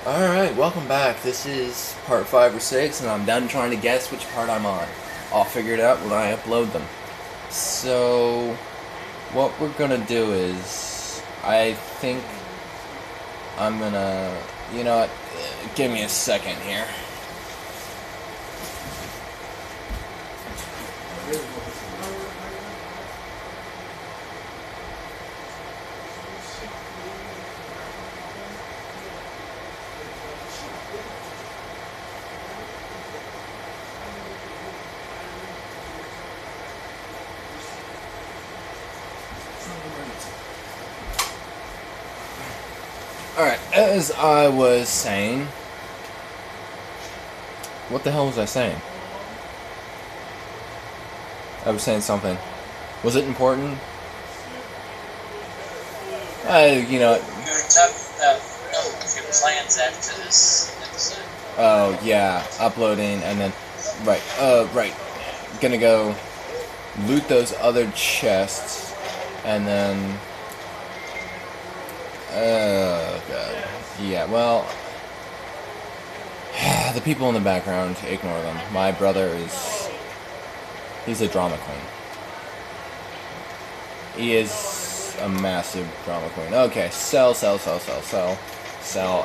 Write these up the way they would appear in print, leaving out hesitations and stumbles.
Alright, welcome back. This is part 5 or 6, and I'm done trying to guess which part I'm on. I'll figure it out when I upload them. So, what we're gonna do is, I think I'm gonna, you know what, give me a second here. Alright, as I was saying... What the hell was I saying? I was saying something. Was it important? You know... You were talking about your plans after this episode. Oh, yeah, uploading, and then... Right. Gonna go loot those other chests, and then... Oh, God. Yeah, well... The people in the background, ignore them. My brother is... He's a drama queen. He is a massive drama queen. Okay, sell.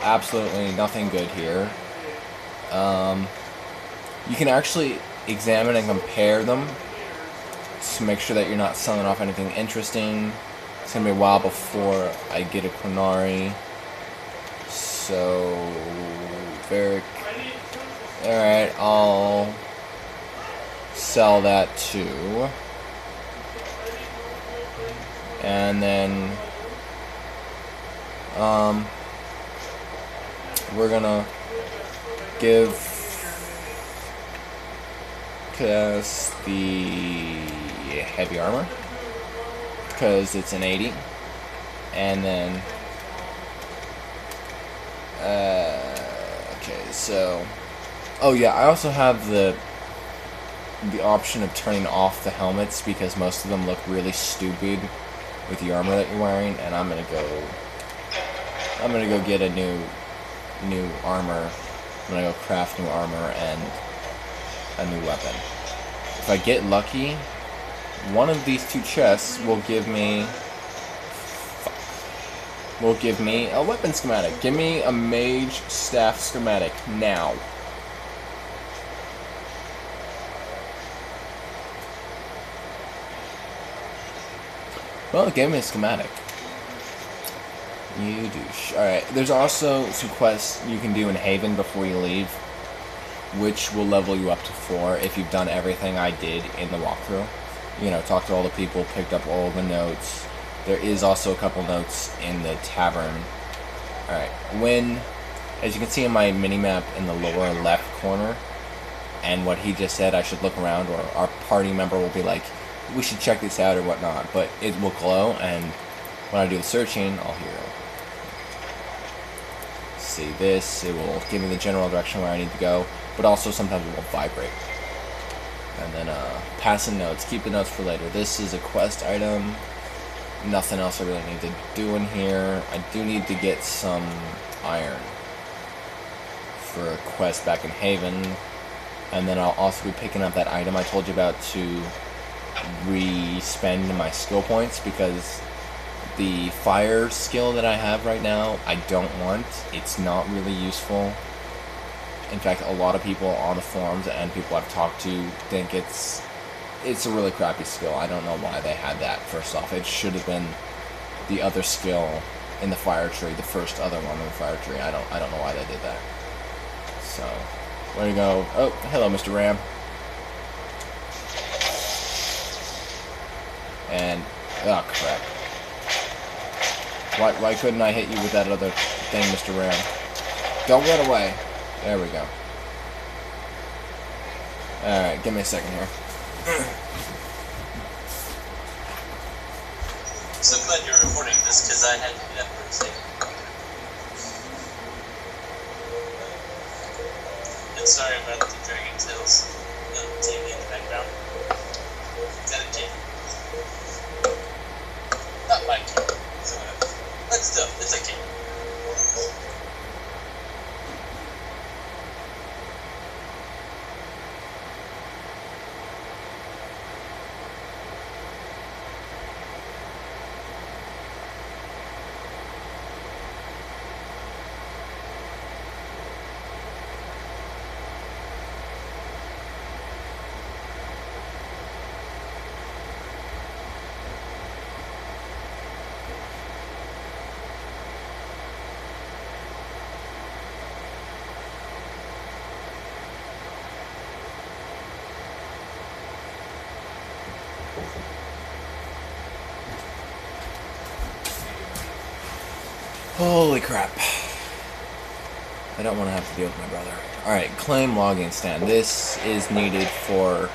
Absolutely nothing good here. You can actually examine and compare them to make sure that you're not selling off anything interesting. It's gonna be a while before I get a Quinari. So, very... Alright, I'll sell that too. And then, we're gonna give Cass the heavy armor, because it's an 80, and then, okay, so, oh yeah, I also have the option of turning off the helmets, because most of them look really stupid with the armor that you're wearing, and I'm gonna go get a new armor. I'm gonna go craft new armor and a new weapon. If I get lucky, one of these two chests will give me a weapon schematic. Give me a mage staff schematic now. Well, it gave me a schematic. You douche. Alright, there's also some quests you can do in Haven before you leave, which will level you up to 4 if you've done everything I did in the walkthrough. You know, talked to all the people, picked up all the notes. There is also a couple notes in the tavern. Alright, as you can see in my minimap in the lower left corner, and what he just said, I should look around, or our party member will be like, we should check this out or whatnot, but it will glow, and when I do the searching, I'll hear it. See this, it will give me the general direction where I need to go, but also sometimes it will vibrate. And then, passing notes, keep the notes for later. This is a quest item, nothing else I really need to do in here. I do need to get some iron for a quest back in Haven, and then I'll also be picking up that item I told you about to re-spend my skill points, because the fire skill that I have right now, I don't want. It's not really useful. In fact, a lot of people on the forums and people I've talked to think it's a really crappy skill. I don't know why they had that. First off, it should have been the other skill in the fire tree, the first other one in the fire tree. I don't know why they did that. So, where you go? Oh, hello, Mr. Ram. And, oh crap. Why couldn't I hit you with that other thing, Mr. Ram? Don't run away. There we go. Alright, give me a second here. So glad you're recording this, because I had to do that for a second. And sorry about the Dragon Tales TV in the background. Is that a TV? Not my TV. So let's do it. It's okay. Holy crap. I don't want to have to deal with my brother. Alright, claim logging stand. This is needed for a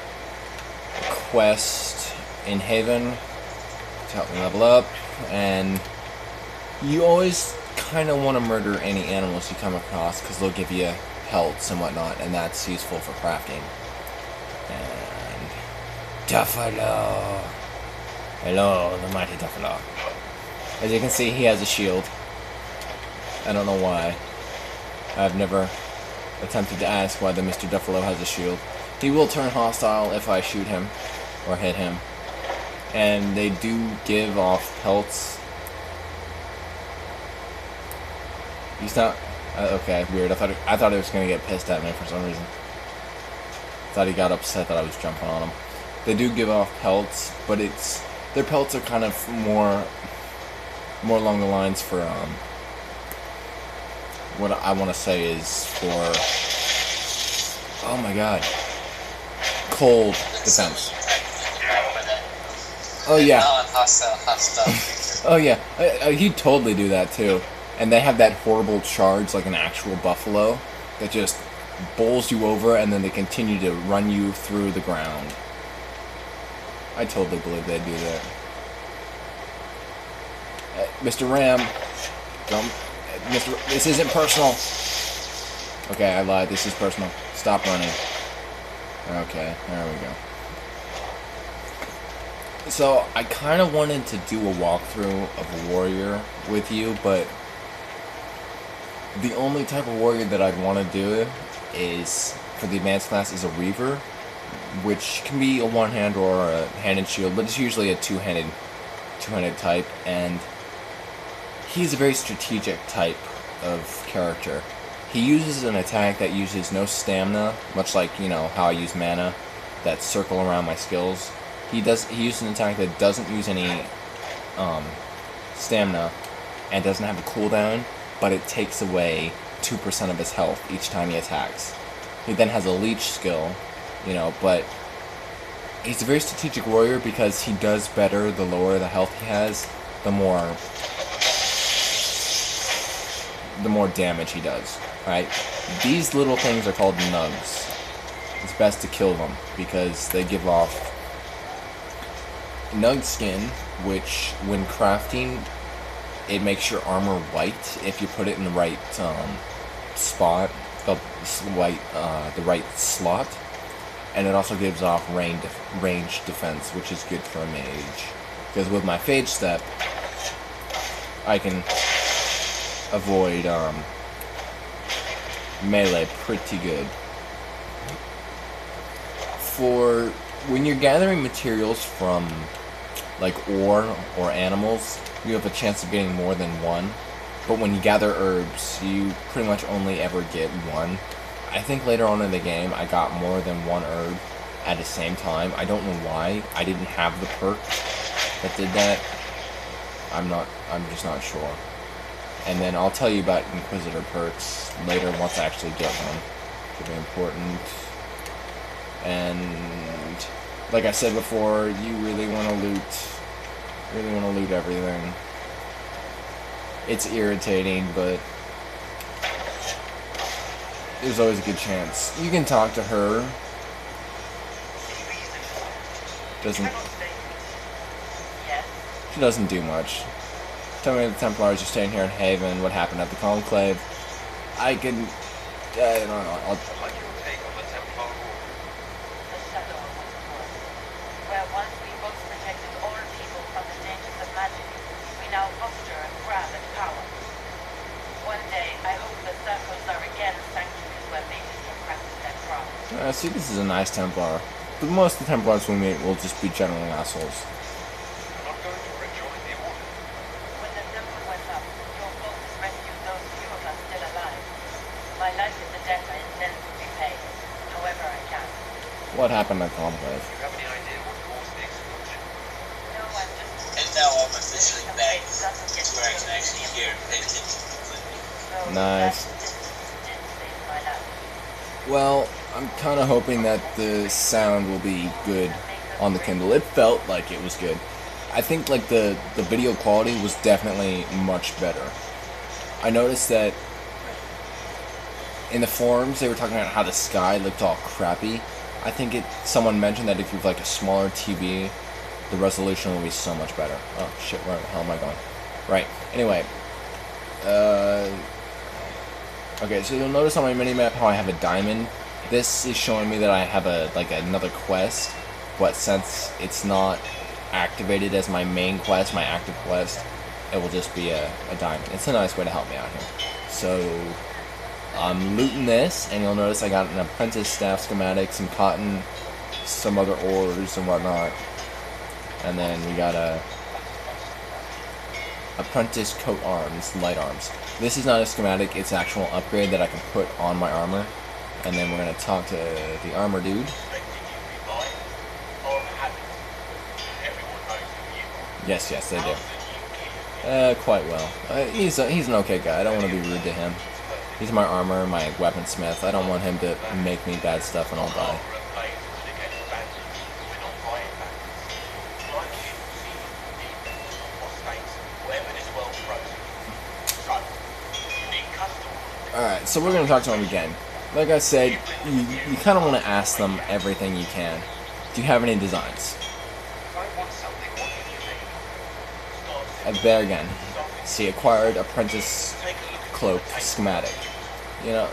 quest in Haven to help me level up, and you always kind of want to murder any animals you come across because they'll give you pelts and whatnot, and that's useful for crafting. And Duffalo. Hello, the mighty Duffalo. As you can see, he has a shield. I don't know why. I've never attempted to ask why the Mr. Duffalo has a shield. He will turn hostile if I shoot him or hit him. And they do give off pelts. He's not... okay, weird. I thought he was going to get pissed at me for some reason. Thought he got upset that I was jumping on him. They do give off pelts, but it's... their pelts are kind of more along the lines for, what I want to say is for... oh my god. Cold defense. Oh yeah. Oh yeah. He'd totally do that too. And they have that horrible charge like an actual buffalo that just bowls you over and then they continue to run you through the ground. I totally believe they do that. Mr. Ram, don't... this isn't personal. Okay, I lied. This is personal. Stop running. Okay, there we go. So, I kind of wanted to do a walkthrough of a warrior with you, but the only type of warrior that I'd want to do is, for the advanced class, is a Reaver, which can be a one-hand or a handed shield, but it's usually a two-handed type, and he's a very strategic type of character. He uses an attack that uses no stamina, much like, you know, how I use mana that circle around my skills. He uses an attack that doesn't use any stamina and doesn't have a cooldown, but it takes away 2% of his health each time he attacks. He then has a leech skill, you know, but he's a very strategic warrior because he does better the lower the health he has, the more damage he does, right? These little things are called nugs. It's best to kill them because they give off nug skin, which when crafting, it makes your armor white if you put it in the right spot, the right slot, and it also gives off range defense, which is good for a mage. Because with my phage step, I can avoid melee pretty good. For when you're gathering materials from like ore or animals, you have a chance of getting more than one. But when you gather herbs, you pretty much only ever get one. I think later on in the game, I got more than one herb at the same time. I don't know why. I didn't have the perk that did that. I'm just not sure. And then I'll tell you about Inquisitor perks later once I actually get one. It's very important. And like I said before, you really want to loot everything. It's irritating, but there's always a good chance. You can talk to her. She doesn't do much. Tell me the Templars are staying here in Haven. What happened at the Conclave? I don't know. Where once we once protected all people from the dangers of magic, we now foster and grab at power. One day, I hope the circles are again sanctuaries where mages can practice their craft. See, this is a nice Templar. But most of the Templars we meet will just be general assholes. When the temple went up, your folks rescued those few of us still alive. My life is a debt I intend to repay, however I can. What happened at Conclave? And now I'm officially back to where I can actually hear and pay attention completely. Nice. Well, I'm kind of hoping that the sound will be good on the Kindle. It felt like it was good. I think like the video quality was definitely much better. I noticed that in the forums they were talking about how the sky looked all crappy. I think someone mentioned that if you have like a smaller TV, the resolution will be so much better. Oh shit, where the hell am I going? Right. Anyway, okay, so you'll notice on my minimap how I have a diamond. This is showing me that I have another quest, but since it's not activated as my main quest, my active quest, it will just be a diamond. It's a nice way to help me out here. So I'm looting this, and you'll notice I got an apprentice staff schematic, some cotton, some other ores and whatnot, and then we got a apprentice coat arms, light arms. This is not a schematic, it's an actual upgrade that I can put on my armor. And then we're going to talk to the armor dude. Yes, they do. Quite well. He's an okay guy. I don't want to be rude to him. He's my armor, my weaponsmith. I don't want him to make me bad stuff and I'll die. Alright, so we're going to talk to him again. Like I said, you kind of want to ask them everything you can. Do you have any designs? There again. See, acquired apprentice cloak schematic. You know,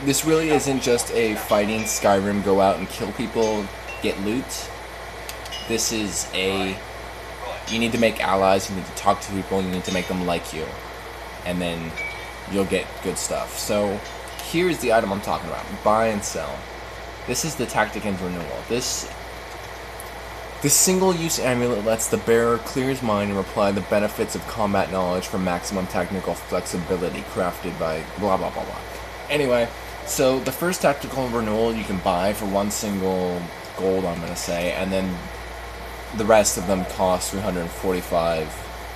this really isn't just a fighting Skyrim, go out and kill people, get loot. This is you need to make allies, you need to talk to people, you need to make them like you. And then you'll get good stuff. So here's the item I'm talking about. Buy and sell. This is the Tactic and Renewal. This single-use amulet lets the bearer clear his mind and apply the benefits of combat knowledge for maximum technical flexibility, crafted by blah blah blah blah. Anyway, so the first Tactical Renewal you can buy for 1 single gold, I'm gonna say, and then the rest of them cost 345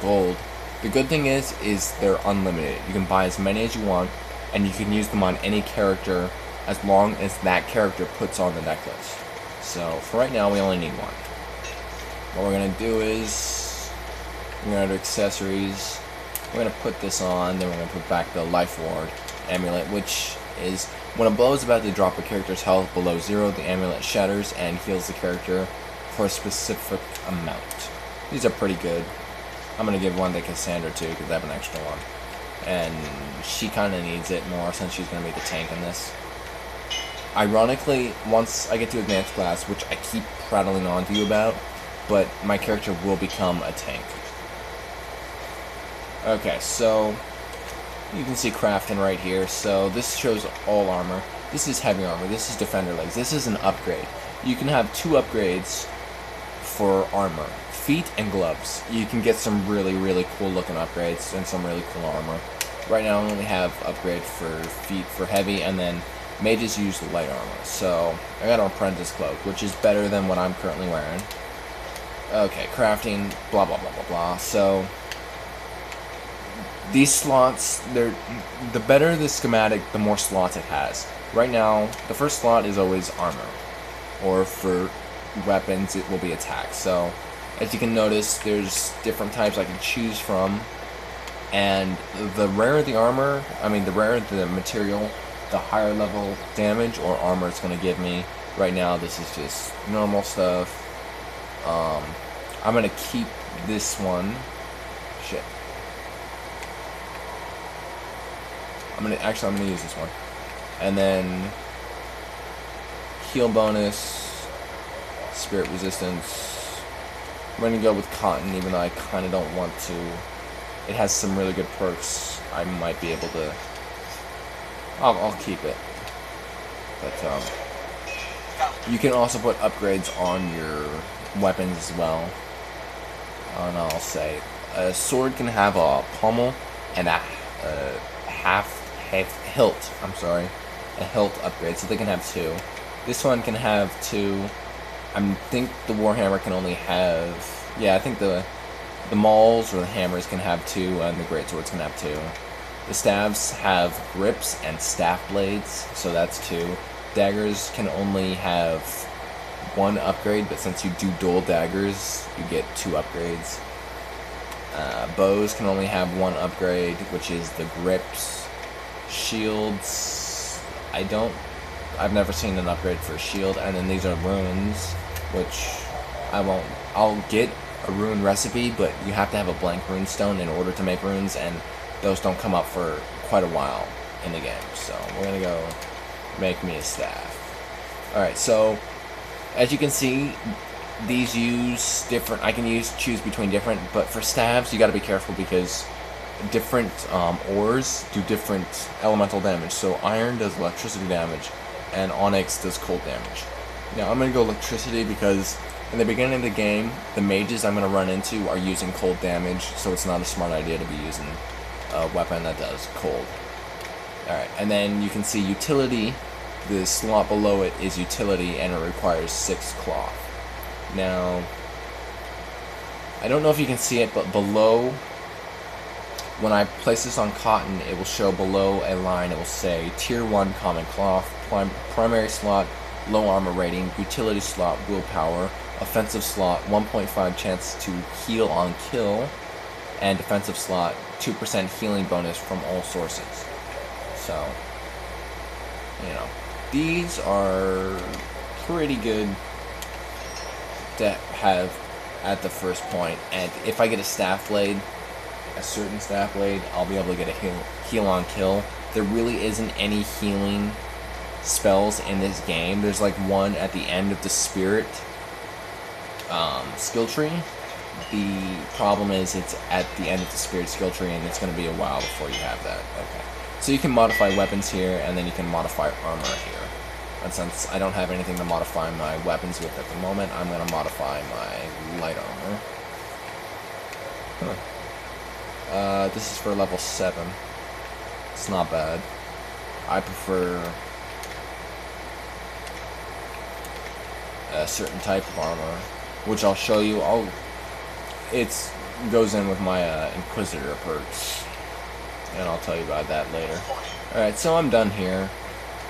gold. The good thing is they're unlimited. You can buy as many as you want, and you can use them on any character as long as that character puts on the necklace. So for right now, we only need one. What we're gonna do is we're gonna go to accessories. We're gonna put this on, then we're gonna put back the Life Ward amulet, which is when a blow is about to drop a character's health below 0, the amulet shatters and heals the character for a specific amount. These are pretty good. I'm going to give one to Cassandra too, because I have an extra one. And she kind of needs it more since she's going to be the tank in this. Ironically, once I get to advanced class, which I keep prattling on to you about, but my character will become a tank. Okay, so you can see crafting right here. So this shows all armor. This is heavy armor. This is defender legs. This is an upgrade. You can have 2 upgrades for armor. Feet and gloves. You can get some really cool looking upgrades and some really cool armor. Right now I only have upgrade for feet for heavy, and then mages use the light armor. So I got an apprentice cloak, which is better than what I'm currently wearing. Okay, crafting, blah blah blah blah blah. So these slots, the better the schematic, the more slots it has. Right now, the first slot is always armor, or for weapons it will be attack. So as you can notice, there's different types I can choose from, and the rarer the armor, the rarer the material, the higher level damage or armor it's going to give me. Right now this is just normal stuff. I'm going to keep this one. Shit. I'm going to use this one. And then heal bonus, spirit resistance. I'm going to go with cotton, even though I kind of don't want to. It has some really good perks. I might be able to. I'll keep it. But you can also put upgrades on your weapons as well. And I'll say a sword can have a pommel and a hilt. A hilt upgrade, so they can have 2. This one can have 2. I think the Warhammer can only have... Yeah, I think the mauls or the hammers can have 2, and the greatswords can have 2. The staves have grips and staff blades, so that's 2. Daggers can only have 1 upgrade, but since you do dual daggers, you get 2 upgrades. Bows can only have one upgrade, which is the grips. Shields, I've never seen an upgrade for a shield. And then these are runes, which I'll get a rune recipe, but you have to have a blank rune stone in order to make runes, and those don't come up for quite a while in the game. So we're gonna go make me a staff. Alright, so as you can see, these use different, I can choose between different, but for staves you gotta be careful because different ores do different elemental damage. So iron does electricity damage and onyx does cold damage. Now I'm gonna go electricity because in the beginning of the game, the mages I'm gonna run into are using cold damage, so it's not a smart idea to be using a weapon that does cold. Alright, and then you can see utility. The slot below it is utility, and it requires 6 cloth. Now, I don't know if you can see it, but below, when I place this on cotton, it will show below a line. It will say Tier 1 Common Cloth, primary slot, low armor rating, utility slot, willpower, offensive slot, 1.5 chance to heal on kill, and defensive slot, 2% healing bonus from all sources. So, you know, these are pretty good to have at the first point. And if I get a staff blade, a certain staff blade, I'll be able to get a heal on kill. There really isn't any healing spells in this game. There's like one at the end of the spirit skill tree. The problem is it's at the end of the spirit skill tree, and it's going to be a while before you have that. Okay. So you can modify weapons here, and then you can modify armor here. And since I don't have anything to modify my weapons with at the moment, I'm going to modify my light armor. This is for level 7. It's not bad. I prefer a certain type of armor, which I'll show you. It goes in with my Inquisitor perks, and I'll tell you about that later. Alright, so I'm done here.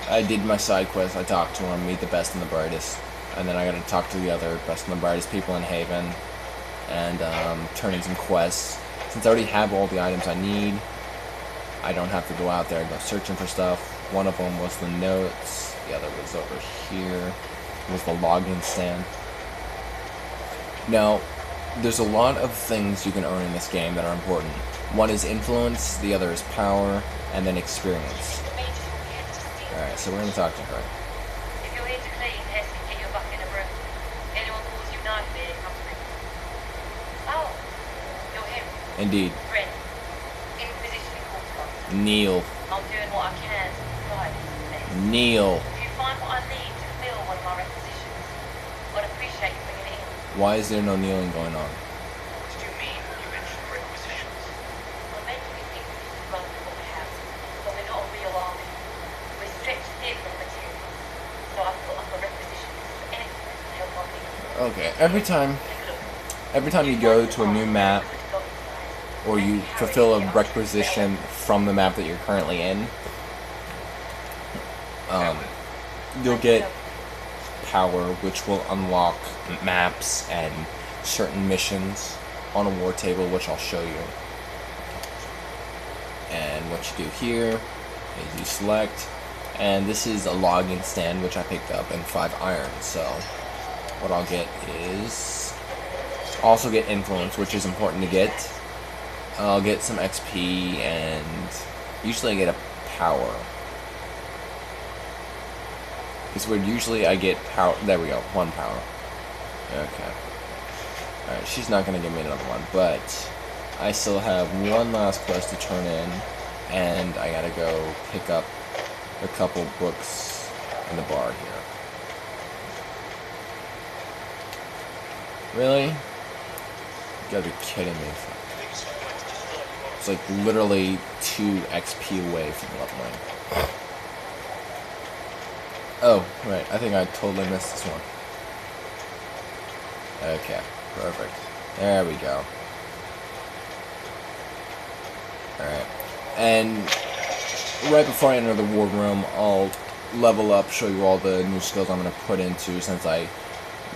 I did my side quest. I talked to him, meet the best and the brightest, and then I gotta talk to the other best and the brightest people in Haven, and turn in some quests. Since I already have all the items I need, I don't have to go out there and go searching for stuff. One of them was the notes, the other was over here, was the login stand. Now, there's a lot of things you can earn in this game that are important. One is influence, the other is power, and then experience. Alright, so we're going to talk to her. If you're here to clean, Heston, get your bucket and a broom. Anyone calls you naughty, come to me. Oh, you're him. Indeed. Friend. Inquisition Mage. Kneel. I'm doing what I can to provide this place. Kneel. If you find what I need to fill one of my requisitions, I'd appreciate you bringing it in. Why is there no kneeling going on? Did you mean you mentioned requisitions? I mentioned you think this is run for what we have, but we're not a real army. We're stretched thin on materials, so I've put up a requisition for anything that can help our people. Okay, every time you go to a new map, or you fulfill a requisition from the map that you're currently in, you'll get power, which will unlock maps and certain missions on a war table, which I'll show you. And what you do here is you select, and this is a logging stand, which I picked up, and 5 iron. So what I'll get is also get influence, which is important to get. I'll get some XP, and usually I get a power. It's weird, usually I get power. There we go, 1 power. Okay. Alright, she's not gonna give me another one, but I still have one last quest to turn in, and I gotta go pick up a couple books in the bar here. Really? You gotta be kidding me. It's like literally 2 XP away from leveling. Oh, right, I think I totally missed this one. Okay, perfect. There we go. Alright. And right before I enter the war room, I'll level up, show you all the new skills I'm going to put into, since I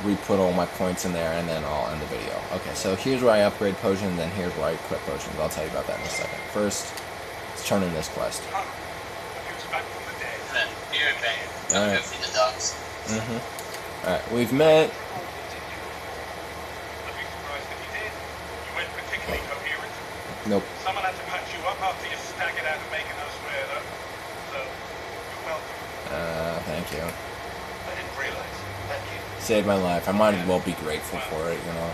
re-put all my points in there, and then I'll end the video. Okay, so here's where I upgrade potions, and here's where I equip potions. I'll tell you about that in a second. First, let's turn in this quest. You're back. Alright. Go feed the dogs. Alright, we've met. Nope. Someone had to patch you up after you staggered out of making us swear, though. So, you're welcome. Thank you. I didn't realize. Thank you. Saved my life. I might as well be grateful for it, you know.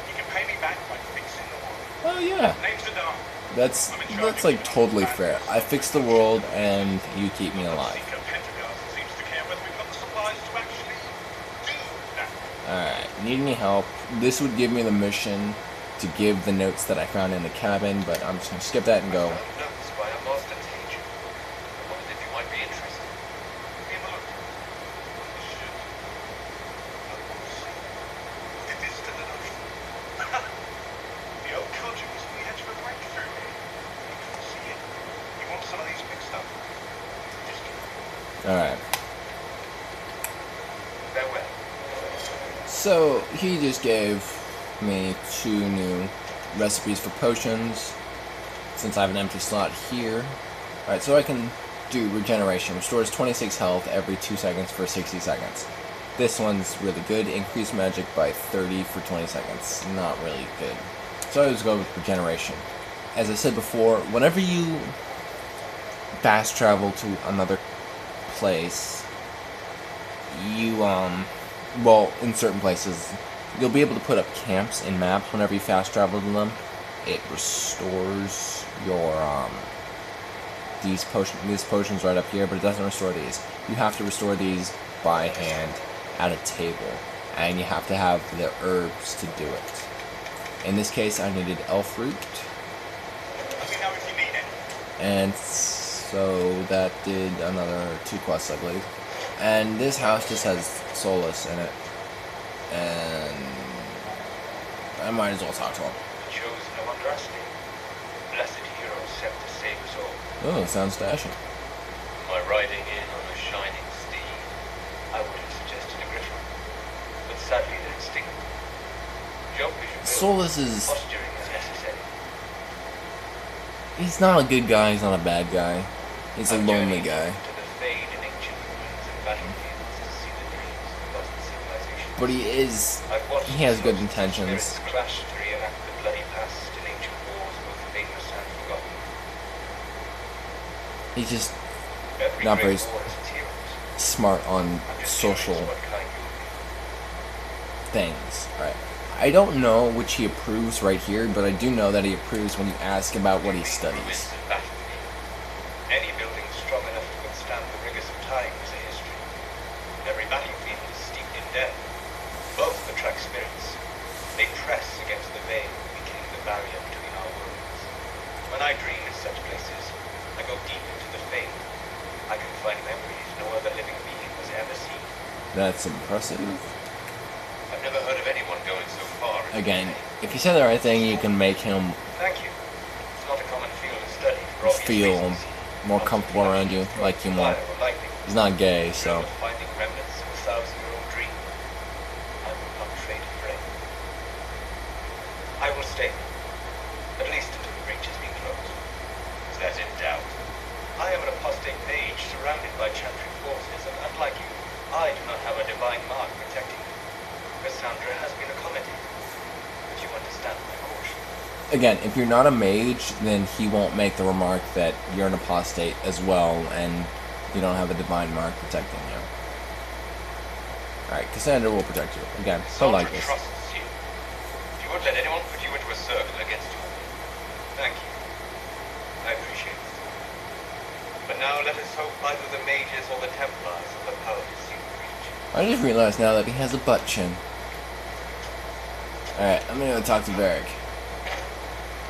You can pay me back by fixing the wall. Oh yeah. Name's the dog. That's like totally fair. I fix the world and you keep me alive. Seems to care whether we've got the supplies to actually do that. Alright, need any help? This would give me the mission to give the notes that I found in the cabin, but I'm just gonna skip that and go. Notes by a master teacher. I wondered if you might be interested. Give me a look. You should. It is still an ocean. The old culture was on the edge of a breakthrough here. You couldn't see it. You want some of these mixed up? Just Alright. farewell. So he just gave me 2 new recipes for potions since I have an empty slot here. Alright, so I can do regeneration. Restores 26 health every 2 seconds for 60 seconds. This one's really good. Increase magic by 30 for 20 seconds. Not really good. So I always go with regeneration. As I said before, whenever you fast travel to another place, you, well, in certain places, you'll be able to put up camps in maps whenever you fast travel to them. It restores your, these potions right up here, but it doesn't restore these. You have to restore these by hand at a table, and you have to have the herbs to do it. In this case, I needed elf root, Let me know if you need it. and so that did another 2 quests, I believe. And this house just has Solus in it. And I might as well talk to him. The chosen of Andraste. Blessed hero sent to save us all. Oh, sounds dashing. My riding in on a shining steed. I would have suggested a griffin, but sadly they're extinct. Jump as you will. Solus is... Posturing is necessary. He's not a good guy, he's not a bad guy. He's a I've lonely journeyed guy. to the fade in ancient ruins and battlefields to see the dreams of lost civilizations. But I've watched he has good the intentions. spirits clash to reenact the bloody past in ancient wars, both famous and forgotten. He's just Every not great very war has its heroes. smart on I'm just social curious what kind you'll be. things. Right. I don't know which he approves right here, but I do know that he approves when you ask about what he studies. Ruins and battlefields. Any building strong enough to withstand the rigors of time is a history. Every battlefield is steeped in death. Both attract spirits. They press against the veil, weakening the barrier between our worlds. When I dream of such places, I go deep into the fade. I can find memories no other living being has ever seen. That's impressive. I've never heard of anyone going so far. as Again, the fade. if you say the right thing, you can make him Thank you. It's not a common field of study for obvious feel reasons. more comfortable around you, like you want. Fire or lightning. He's not gay, so... Finding remnants of a thousand-year-old dream. I will not trade it for anything. I will stay, at least until the breach has been closed. Is that in doubt? I am an apostate mage surrounded by chantry forces, and unlike you, I do not have a divine mark protecting me. Cassandra has been accommodated, but you understand my caution. Again, if you're not a mage, then he won't make the remark that you're an apostate as well, and you don't have a divine mark protecting you. Alright, Cassandra will protect you. Again, so Cassandra like this. trusts you. She won't let anyone put you into a circle against you. Thank you. I appreciate it. But now let us hope either the mages or the Templars have the power to see the breach. I just realized now that he has a butt chin. Alright, I'm gonna go talk to Varric.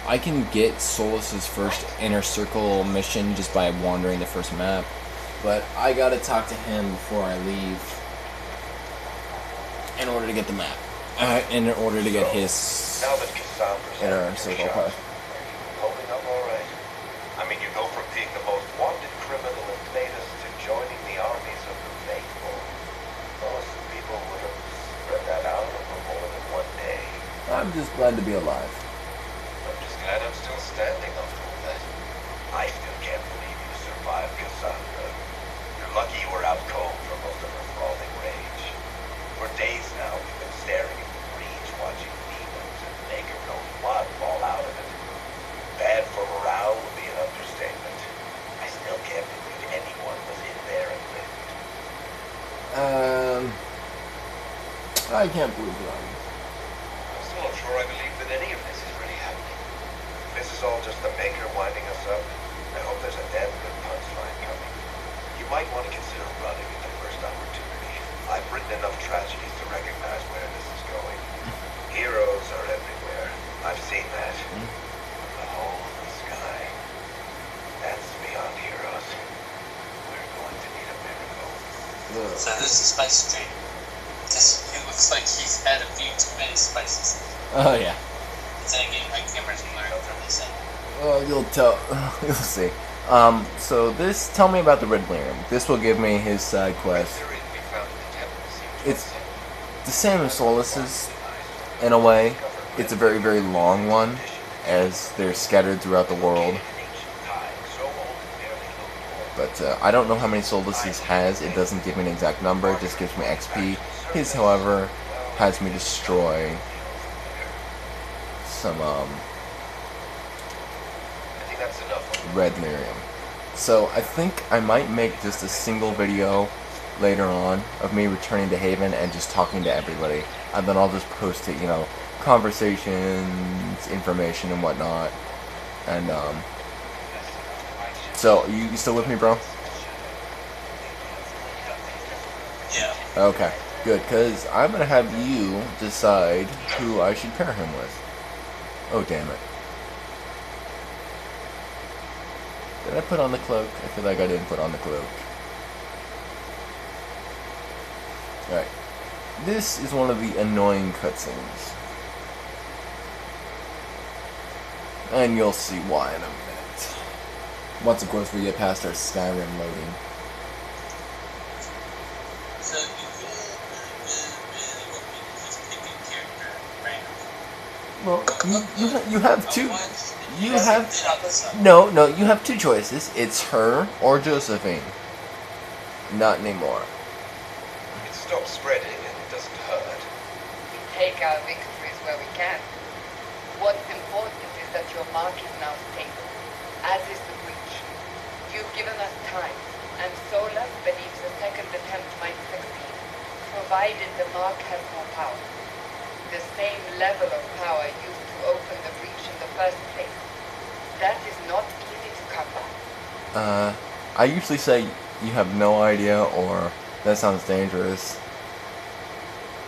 I can get Solus's first inner circle mission just by wandering the first map, but I gotta talk to him before I leave in order to get the map. In order to get his Now that Cassandra's inner out of circle your part. shot, holding up all right. I mean, you go from being the most wanted criminal in Cletus to joining the armies of the faithful. Most people would have spread that I'm just glad to be alive. I'm just glad I'm still standing after all that. I still can't believe you survived Cassandra. You're lucky you were out cold for most of her falling rage. For days now, we've been staring at the breach, watching demons and Maker's own blood fall out of it. Bad for morale would be an understatement. I still can't believe anyone was in there and lived. I can't believe it. I'm still not sure I believe that any of this is really happening. If this is all just the Maker winding us up, I hope there's a damn good punchline coming. You might want to consider running at the first opportunity. I've written enough tragedies to recognize where this is going. Heroes are everywhere. I've seen that. The whole of the sky. That's beyond heroes. We're going to need a miracle. So who's the spice trader? Because it looks like he's had a few too many spices. Oh yeah. Then again, my cameras can learn from this end. Well, you'll tell. You'll see. So this. Tell me about the Red Lyrium. This will give me his side quest. It's the same as Solus's, in a way. It's a very, very long one, as they're scattered throughout the world. But I don't know how many Solus's has. It doesn't give me an exact number. It just gives me XP. His, however, has me destroy some Red Lyrium. So I think I might make just a single video later on of me returning to Haven and just talking to everybody, and then I'll just post it, you know, conversations, information, and whatnot. And so you still with me, bro? Yeah. Okay, good, because I'm gonna have you decide who I should pair him with. Oh, damn it. Did I put on the cloak? I feel like I didn't put on the cloak. Alright. This is one of the annoying cutscenes. And you'll see why in a minute. Once, of course, we get past our Skyrim loading. So you really want me to just pick a character random? Well, you have two. You have no. You have two choices. It's her or Josephine. Not anymore. It stops spreading and it doesn't hurt. We take our victories where we can. What's important is that your mark is now stable, as is the breach. You've given us time, and Solas believes a second attempt might succeed, provided the mark has more power. The same level of power used to open the breach in the first place. That is not easy to come by. I usually say you have no idea or that sounds dangerous.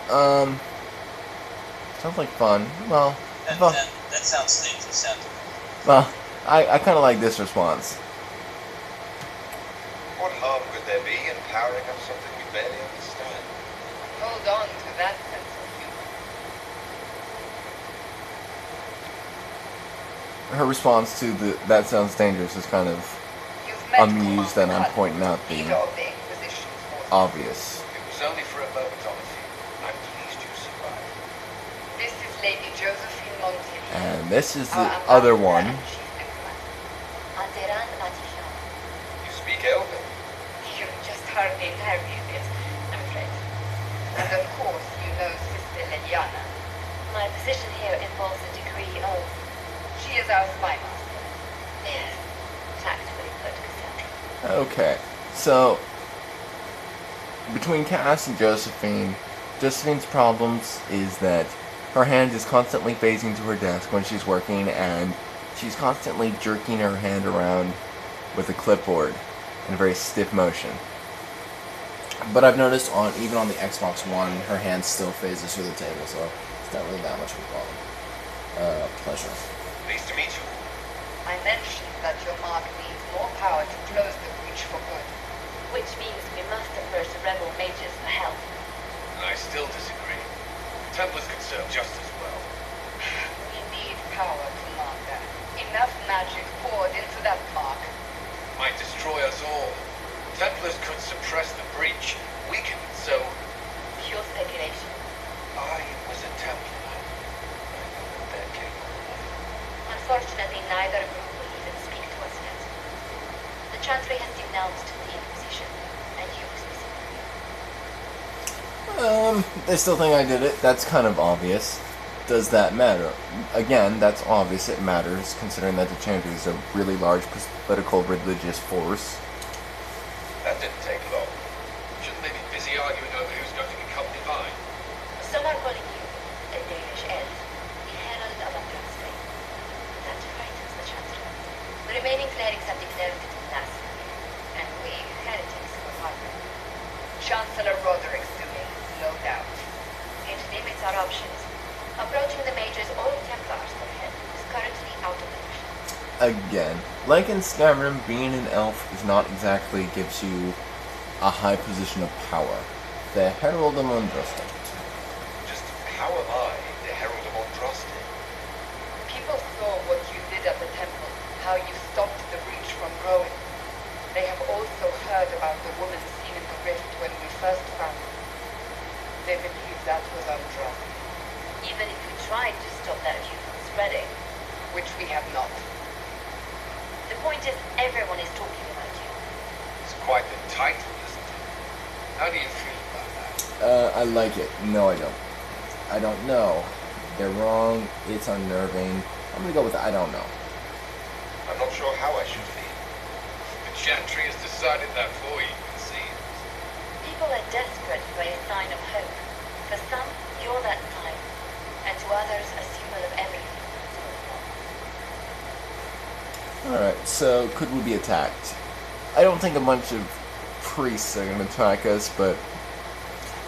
Sounds like fun. Well, That sounds dangerous. well, I kind of like this response. What harm could there be in powering up something we barely understand? Hold on to that sense of humor. Her response to the "that sounds dangerous" is kind of You've met amused that I'm Commander pointing out Cullen, the leader of the Inquisition forces. obvious. It was only for a moment, Timothy. I'm pleased you survived. This is Lady Josephine Montiel. And this is the our other ambassador one. and chief diplomat. You speak Elven. You just heard the entirety of it, I'm afraid. And of course, you know Sister Leliana. My position here involves a degree of... She is our spy master. Yes, tactfully put, Cassandra. Okay, so between Cass and Josephine, Josephine's problems is that her hand is constantly phasing to her desk when she's working, and she's constantly jerking her hand around with a clipboard in a very stiff motion. But I've noticed even on the Xbox One, her hand still phases through the table, so it's not really that much of a problem. Pleasure. Pleased to meet you. I mentioned that your mark needs more power to close the breach for good. Which means we must approach the rebel mages for help. I still disagree. Templars could serve just as well. We need power, Commander. Enough magic poured into that mark. Might destroy us all. Templars could suppress the breach. Weaken it so... Pure speculation. I was a Templar. I Unfortunately, neither group will even speak to us yet. The Chancery has denounced the Inquisition, and you specifically. They still think I did it. That's kind of obvious. Does that matter? Again, that's obvious. It matters, considering that the Chantry is a really large political religious force. That didn't take long. Shouldn't they be busy arguing over who's going to become divine? Some are calling you a Danish elf, the herald of a past faith. That frightens the Chancellor. The remaining clerics have declared it blasphemy, and we, heretics, will pardon. Chancellor Roderick's doing, no doubt. It limits our options. Approaching the Mage's old Templars for help is currently out of the question. Again, like in Skyrim, being an elf is not exactly gives you a high position of power. The Herald of Andraste. Just how am I the Herald of Andraste? People saw what you did at the temple, how you stopped the breach from growing. They have also heard about the woman seen in the rift when we first found her. They believe that was Andraste. Even if we tried to stop that feud from spreading. Which we have not. The point is, everyone is talking about you. It's quite the title, isn't it? How do you feel about that? I like it. No, I don't. I don't know. They're wrong. It's unnerving. I'm gonna go with I don't know. I'm not sure how I should feel. The Chantry has decided that for you, it seems. People are desperate for a sign of hope. For some, you're that sign. And to others, a symbol of everything. Alright, so could we be attacked? I don't think a bunch of priests are going to attack us, but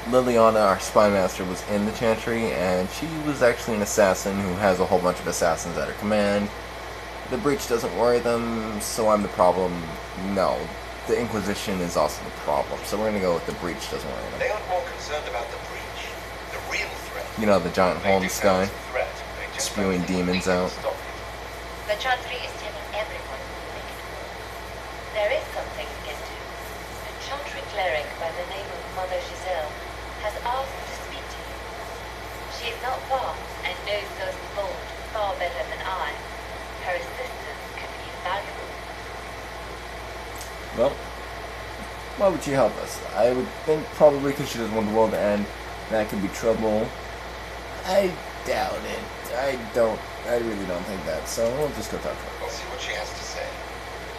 Liliana, our spy master, was in the Chantry, and she was actually an assassin who has a whole bunch of assassins at her command. The breach doesn't worry them, so I'm the problem. No, the Inquisition is also the problem, so we're going to go with the breach doesn't worry them. They aren't more concerned about the breach, the real threat. You know, the giant hole in the sky, Threat. They just spewing don't think demons we can out. stop it. The Chantry is telling everyone who will make it work. There is something against you. A Chantry cleric by the name of Mother Giselle has asked to speak to you. She is not far and knows those involved far better than I. Her assistance could be invaluable. Well, why would she help us? I would think probably because she doesn't want the world to end. That could be trouble. I doubt it. I really don't think that, so we'll just go talk to her. We'll see what she has to say.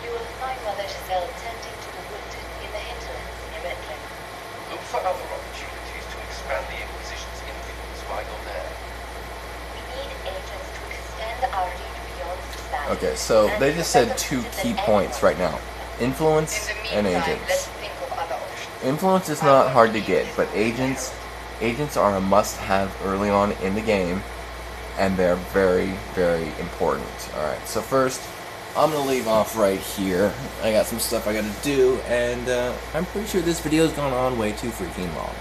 You will find Mother Giselle tending to the wood in the hinterlands near Redcliffe. Look for other opportunities to expand the Inquisition's influence while you're there. We need agents to extend our reach beyond society. Okay, so they just said two key points right now. Influence In and the meantime, agents. let's think of other options. Influence is not hard to get, but agents are a must-have early on in the game, and they're very, very important. Alright, so first, I'm going to leave off right here. I got some stuff I got to do, and I'm pretty sure this video's gone on way too freaking long.